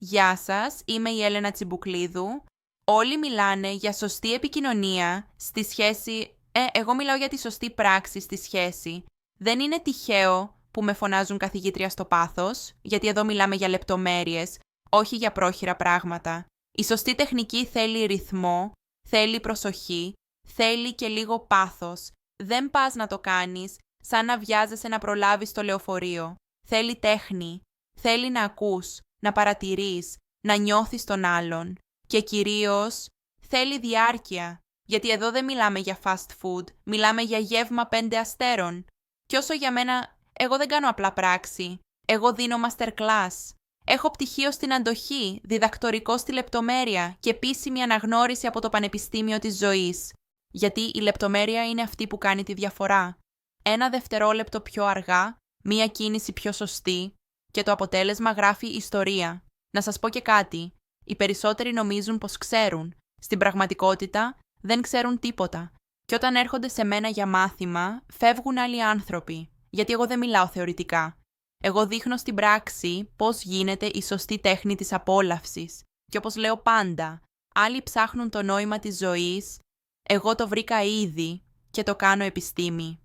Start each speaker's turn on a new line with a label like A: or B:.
A: Γεια σας, είμαι η Έλενα Τσιμπουκλίδου. Όλοι μιλάνε για σωστή επικοινωνία στη σχέση... εγώ μιλάω για τη σωστή πράξη στη σχέση. Δεν είναι τυχαίο που με φωνάζουν καθηγήτρια στο πάθος, γιατί εδώ μιλάμε για λεπτομέρειες, όχι για πρόχειρα πράγματα. Η σωστή τεχνική θέλει ρυθμό, θέλει προσοχή, θέλει και λίγο πάθος. Δεν πας να το κάνεις σαν να βιάζεσαι να προλάβεις το λεωφορείο. Θέλει τέχνη, θέλει να ακούς, να παρατηρείς, να νιώθεις τον άλλον. Και κυρίως θέλει διάρκεια, γιατί εδώ δεν μιλάμε για fast food, μιλάμε για γεύμα 5 αστέρων. Κι όσο για μένα, εγώ δεν κάνω απλά πράξη, εγώ δίνω masterclass. Έχω πτυχίο στην αντοχή, διδακτορικό στη λεπτομέρεια και επίσημη αναγνώριση από το Πανεπιστήμιο της Ζωής. Γιατί η λεπτομέρεια είναι αυτή που κάνει τη διαφορά. 1 δευτερόλεπτο πιο αργά, 1 κίνηση πιο σωστή και το αποτέλεσμα γράφει ιστορία. Να σας πω και κάτι. Οι περισσότεροι νομίζουν πως ξέρουν. Στην πραγματικότητα δεν ξέρουν τίποτα. Και όταν έρχονται σε μένα για μάθημα, φεύγουν άλλοι άνθρωποι. Γιατί εγώ δεν μιλάω θεωρητικά. Εγώ δείχνω στην πράξη πώς γίνεται η σωστή τέχνη της απόλαυσης. Και όπως λέω πάντα, άλλοι ψάχνουν το νόημα της ζωής, εγώ το βρήκα ήδη και το κάνω επιστήμη.